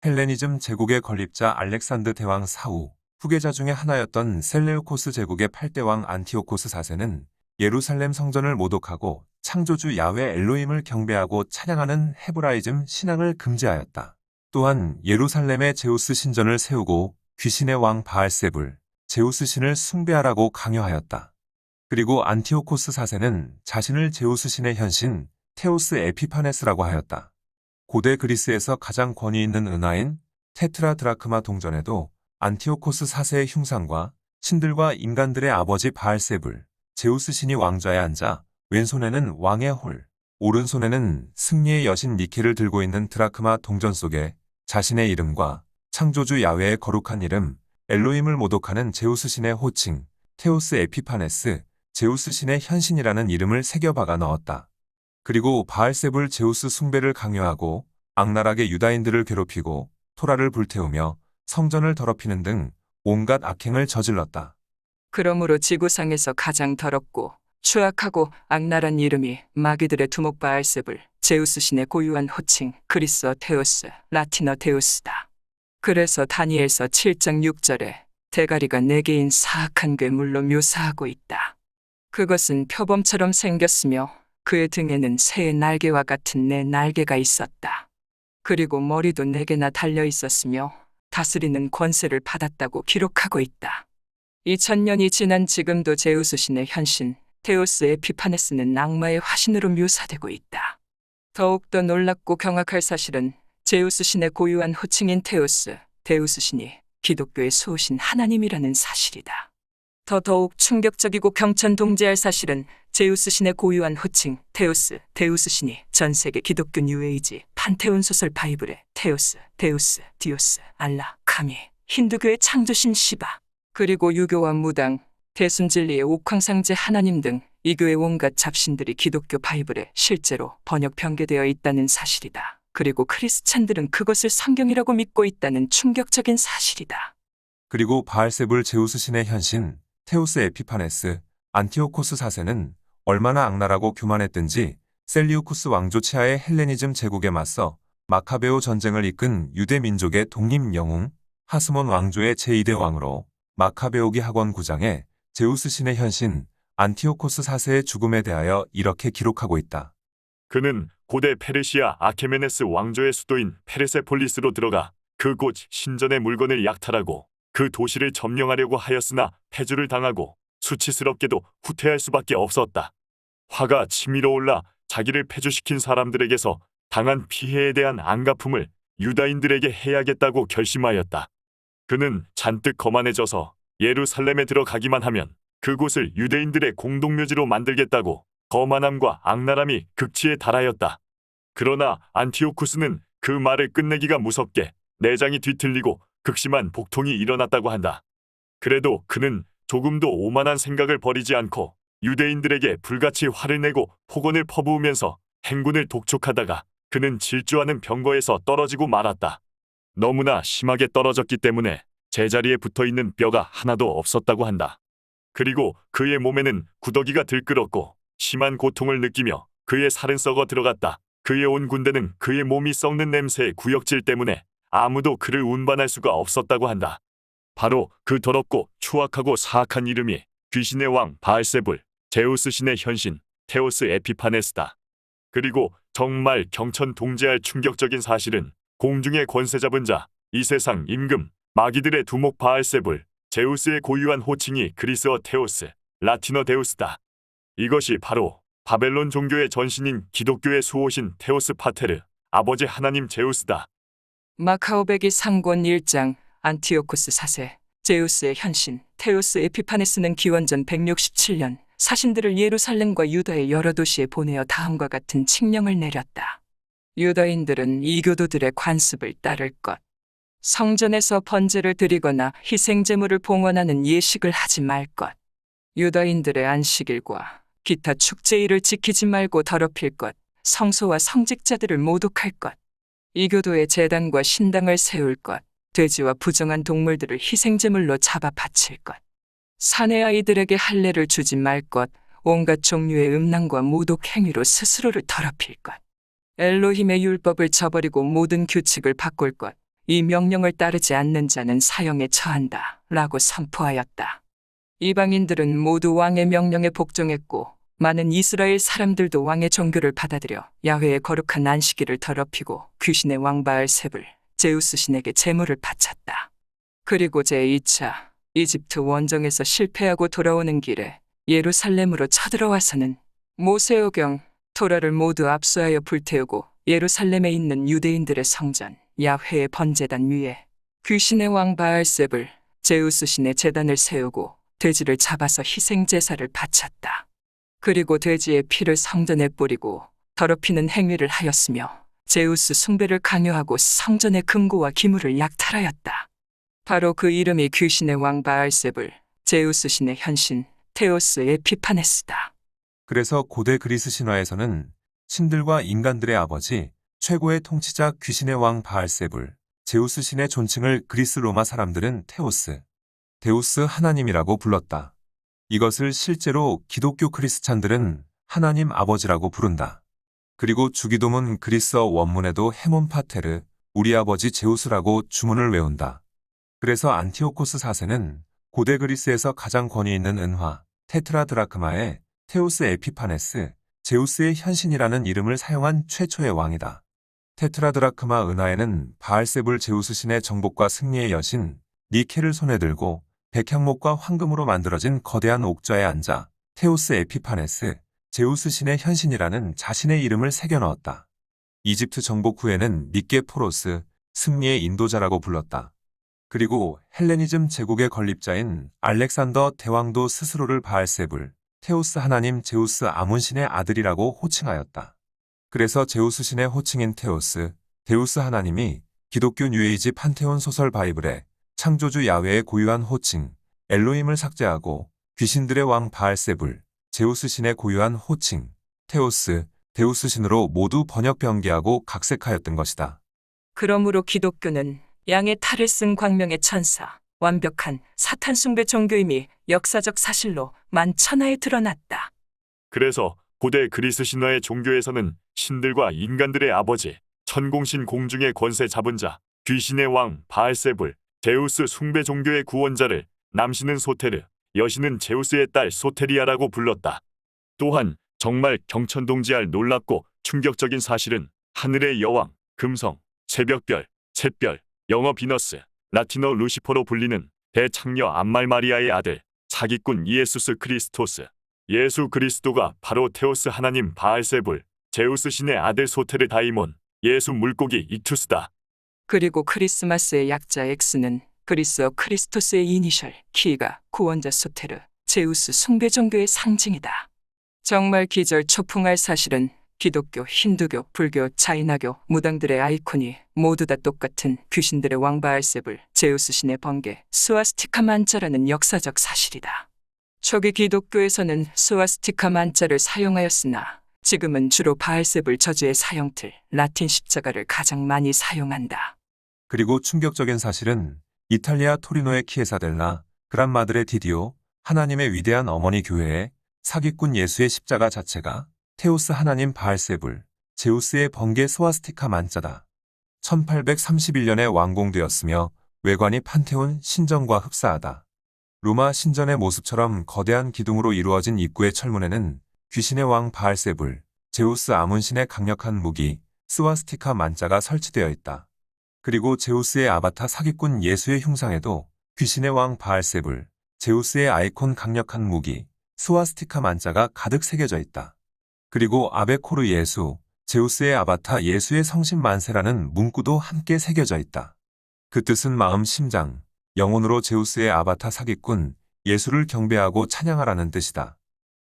헬레니즘 제국의 건립자 알렉산드 대왕 사후, 후계자 중의 하나였던 셀레우코스 제국의 8대 왕 안티오코스 4세는 예루살렘 성전을 모독하고 창조주 야훼 엘로힘을 경배하고 찬양하는 헤브라이즘 신앙을 금지하였다. 또한 예루살렘에 제우스 신전을 세우고 귀신의 왕 바알세불, 제우스 신을 숭배하라고 강요하였다. 그리고 안티오코스 4세는 자신을 제우스 신의 현신 테오스 에피파네스라고 하였다. 고대 그리스에서 가장 권위 있는 은하인 테트라드라크마 동전에도 안티오코스 4세의 흉상과 신들과 인간들의 아버지 바알세불, 제우스 신이 왕좌에 앉아 왼손에는 왕의 홀, 오른손에는 승리의 여신 니케를 들고 있는 드라크마 동전 속에 자신의 이름과 창조주 야훼의 거룩한 이름 엘로힘을 모독하는 제우스 신의 호칭 테오스 에피파네스, 제우스 신의 현신이라는 이름을 새겨박아 넣었다. 그리고 바알세불 제우스 숭배를 강요하고 악랄하게 유다인들을 괴롭히고 토라를 불태우며 성전을 더럽히는 등 온갖 악행을 저질렀다. 그러므로 지구상에서 가장 더럽고 추악하고 악랄한 이름이 마귀들의 두목 바알세불, 제우스 신의 고유한 호칭 그리스어 테오스, 라틴어 데우스다. 그래서 다니엘서 7장 6절에 대가리가 4개인 사악한 괴물로 묘사하고 있다. 그것은 표범처럼 생겼으며 그의 등에는 새의 날개와 같은 4날개가 있었다. 그리고 머리도 4개나 달려 있었으며 다스리는 권세를 받았다고 기록하고 있다. 2000년이 지난 지금도 제우스 신의 현신 테오스 에피파네스는 악마의 화신으로 묘사되고 있다. 더욱더 놀랍고 경악할 사실은 제우스 신의 고유한 호칭인 테오스, 데우스 신이 기독교의 수호신 하나님이라는 사실이다. 더더욱 충격적이고 경천동지할 사실은 제우스 신의 고유한 호칭 테오스, 데우스 신이 전 세계 기독교 뉴에이지 판테온 소설 바이블의 테오스, 데우스, 디오스, 알라, 카미, 힌두교의 창조신 시바, 그리고 유교와 무당, 대순진리의 옥황상제 하나님 등 이교의 온갖 잡신들이 기독교 바이블에 실제로 번역 변개되어 있다는 사실이다. 그리고 크리스찬들은 그것을 성경이라고 믿고 있다는 충격적인 사실이다. 그리고 바알세불 제우스 신의 현신 테오스 에피파네스, 안티오코스 4세는 얼마나 악랄하고 교만했든지 셀리우쿠스 왕조 치하의 헬레니즘 제국에 맞서 마카베오 전쟁을 이끈 유대 민족의 독립 영웅 하스몬 왕조의 제2대 왕으로 마카베오기 학원 구장에 제우스 신의 현신 안티오코스 4세의 죽음에 대하여 이렇게 기록하고 있다. 그는 고대 페르시아 아케메네스 왕조의 수도인 페르세폴리스로 들어가 그곳 신전의 물건을 약탈하고 그 도시를 점령하려고 하였으나 패주를 당하고 수치스럽게도 후퇴할 수밖에 없었다. 화가 치밀어 올라 자기를 패주시킨 사람들에게서 당한 피해에 대한 안갚음을 유다인들에게 해야겠다고 결심하였다. 그는 잔뜩 거만해져서 예루살렘에 들어가기만 하면 그곳을 유대인들의 공동묘지로 만들겠다고 거만함과 악랄함이 극치에 달하였다. 그러나 안티오쿠스는 그 말을 끝내기가 무섭게 내장이 뒤틀리고 극심한 복통이 일어났다고 한다. 그래도 그는 조금도 오만한 생각을 버리지 않고 유대인들에게 불같이 화를 내고 폭언을 퍼부으면서 행군을 독촉하다가 그는 질주하는 병거에서 떨어지고 말았다. 너무나 심하게 떨어졌기 때문에 제자리에 붙어있는 뼈가 하나도 없었다고 한다. 그리고 그의 몸에는 구더기가 들끓었고 심한 고통을 느끼며 그의 살은 썩어 들어갔다. 그의 온 군대는 그의 몸이 썩는 냄새의 구역질 때문에 아무도 그를 운반할 수가 없었다고 한다. 바로 그 더럽고 추악하고 사악한 이름이 귀신의 왕 바알세불, 제우스 신의 현신 테오스 에피파네스다. 그리고 정말 경천동지할 충격적인 사실은 공중의 권세 잡은 자, 이 세상 임금, 마귀들의 두목 바알세불, 제우스의 고유한 호칭이 그리스어 테오스, 라틴어 데우스다. 이것이 바로 바벨론 종교의 전신인 기독교의 수호신 테오스 파테르, 아버지 하나님 제우스다. 마카오베기 상권 1장 안티오코스 4세, 제우스의 현신 테오스 에피파네스는 기원전 167년 사신들을 예루살렘과 유다의 여러 도시에 보내어 다음과 같은 칙령을 내렸다. 유다인들은 이교도들의 관습을 따를 것, 성전에서 번제를 드리거나 희생제물을 봉헌하는 예식을 하지 말 것, 유다인들의 안식일과 기타 축제일을 지키지 말고 더럽힐 것, 성소와 성직자들을 모독할 것, 이교도의 제단과 신당을 세울 것, 돼지와 부정한 동물들을 희생제물로 잡아 바칠 것, 사내 아이들에게 할례를 주지 말 것, 온갖 종류의 음란과 모독 행위로 스스로를 더럽힐 것, 엘로힘의 율법을 저버리고 모든 규칙을 바꿀 것, 이 명령을 따르지 않는 자는 사형에 처한다 라고 선포하였다. 이방인들은 모두 왕의 명령에 복종했고 많은 이스라엘 사람들도 왕의 종교를 받아들여 야훼의 거룩한 안식일을 더럽히고 귀신의 왕 바알셉을 제우스 신에게 제물을 바쳤다. 그리고 제2차 이집트 원정에서 실패하고 돌아오는 길에 예루살렘으로 쳐들어와서는 모세오경 토라를 모두 압수하여 불태우고 예루살렘에 있는 유대인들의 성전 야훼의 번제단 위에 귀신의 왕 바알셉을 제우스 신의 제단을 세우고 돼지를 잡아서 희생 제사를 바쳤다. 그리고 돼지의 피를 성전에 뿌리고 더럽히는 행위를 하였으며 제우스 숭배를 강요하고 성전의 금고와 기물을 약탈하였다. 바로 그 이름이 귀신의 왕 바알셉을 제우스 신의 현신 테오스 에피파네스다. 그래서 고대 그리스 신화에서는 신들과 인간들의 아버지, 최고의 통치자 귀신의 왕 바알세불, 제우스 신의 존칭을 그리스 로마 사람들은 테오스, 데우스 하나님이라고 불렀다. 이것을 실제로 기독교 크리스찬들은 하나님 아버지라고 부른다. 그리고 주기도문 그리스어 원문에도 헤몬 파테르, 우리 아버지 제우스라고 주문을 외운다. 그래서 안티오코스 4세는 고대 그리스에서 가장 권위 있는 은화, 테트라드라크마에 테오스 에피파네스, 제우스의 현신이라는 이름을 사용한 최초의 왕이다. 테트라드라크마 은하에는 바알세불 제우스 신의 정복과 승리의 여신 니케를 손에 들고 백향목과 황금으로 만들어진 거대한 옥좌에 앉아 테오스 에피파네스, 제우스 신의 현신이라는 자신의 이름을 새겨 넣었다. 이집트 정복 후에는 니케포로스, 승리의 인도자라고 불렀다. 그리고 헬레니즘 제국의 건립자인 알렉산더 대왕도 스스로를 바알세불, 테오스 하나님 제우스 아문신의 아들이라고 호칭하였다. 그래서 제우스 신의 호칭인 테오스, 데우스 하나님이 기독교 뉴에이지 판테온 소설 바이블에 창조주 야훼의 고유한 호칭, 엘로힘을 삭제하고 귀신들의 왕 바알세불, 제우스 신의 고유한 호칭, 테오스, 데우스 신으로 모두 번역 변개하고 각색하였던 것이다. 그러므로 기독교는 양의 탈을 쓴 광명의 천사, 완벽한 사탄 숭배 종교임이 역사적 사실로 만천하에 드러났다. 그래서 고대 그리스 신화의 종교에서는 신들과 인간들의 아버지, 천공신 공중의 권세 잡은 자, 귀신의 왕 바알세불, 제우스 숭배 종교의 구원자를 남신은 소테르, 여신은 제우스의 딸 소테리아라고 불렀다. 또한 정말 경천동지할 놀랍고 충격적인 사실은 하늘의 여왕, 금성, 새벽별, 샛별, 영어 비너스, 라틴어 루시퍼로 불리는 대창녀 암말 마리아의 아들, 사기꾼 이에수스 크리스토스, 예수 그리스도가 바로 테오스 하나님 바알세불, 제우스 신의 아들 소테르 다이몬, 예수 물고기 이투스다. 그리고 크리스마스의 약자 X는 그리스어 크리스토스의 이니셜 키가 구원자 소테르, 제우스 숭배 종교의 상징이다. 정말 기절초풍할 사실은 기독교, 힌두교, 불교, 차이나교, 무당들의 아이콘이 모두 다 똑같은 귀신들의 왕 바알세불, 제우스 신의 번개, 스와스티카 만자라는 역사적 사실이다. 초기 기독교에서는 스와스티카 만자를 사용하였으나 지금은 주로 바알세불 저주의 사형틀, 라틴 십자가를 가장 많이 사용한다. 그리고 충격적인 사실은 이탈리아 토리노의 키에사델라, 그란마드레 디디오, 하나님의 위대한 어머니 교회의 사기꾼 예수의 십자가 자체가 테오스 하나님 바알세불, 제우스의 번개 스와스티카 만자다. 1831년에 완공되었으며 외관이 판테온 신전과 흡사하다. 로마 신전의 모습처럼 거대한 기둥으로 이루어진 입구의 철문에는 귀신의 왕 바알세불, 제우스 아문신의 강력한 무기, 스와스티카 만자가 설치되어 있다. 그리고 제우스의 아바타 사기꾼 예수의 흉상에도 귀신의 왕 바알세불, 제우스의 아이콘 강력한 무기, 스와스티카 만자가 가득 새겨져 있다. 그리고 아베코르 예수, 제우스의 아바타 예수의 성신 만세라는 문구도 함께 새겨져 있다. 그 뜻은 마음, 심장, 영혼으로 제우스의 아바타 사기꾼 예수를 경배하고 찬양하라는 뜻이다.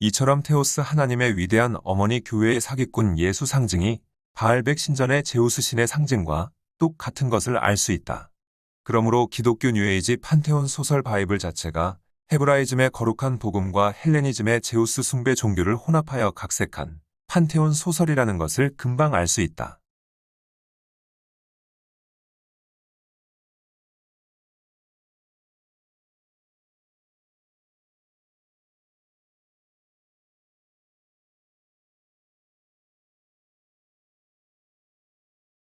이처럼 테오스 하나님의 위대한 어머니 교회의 사기꾼 예수 상징이 바알백 신전의 제우스 신의 상징과 똑같은 것을 알 수 있다. 그러므로 기독교 뉴에이지 판테온 소설 바이블 자체가 헤브라이즘의 거룩한 복음과 헬레니즘의 제우스 숭배 종교를 혼합하여 각색한 판테온 소설이라는 것을 금방 알 수 있다.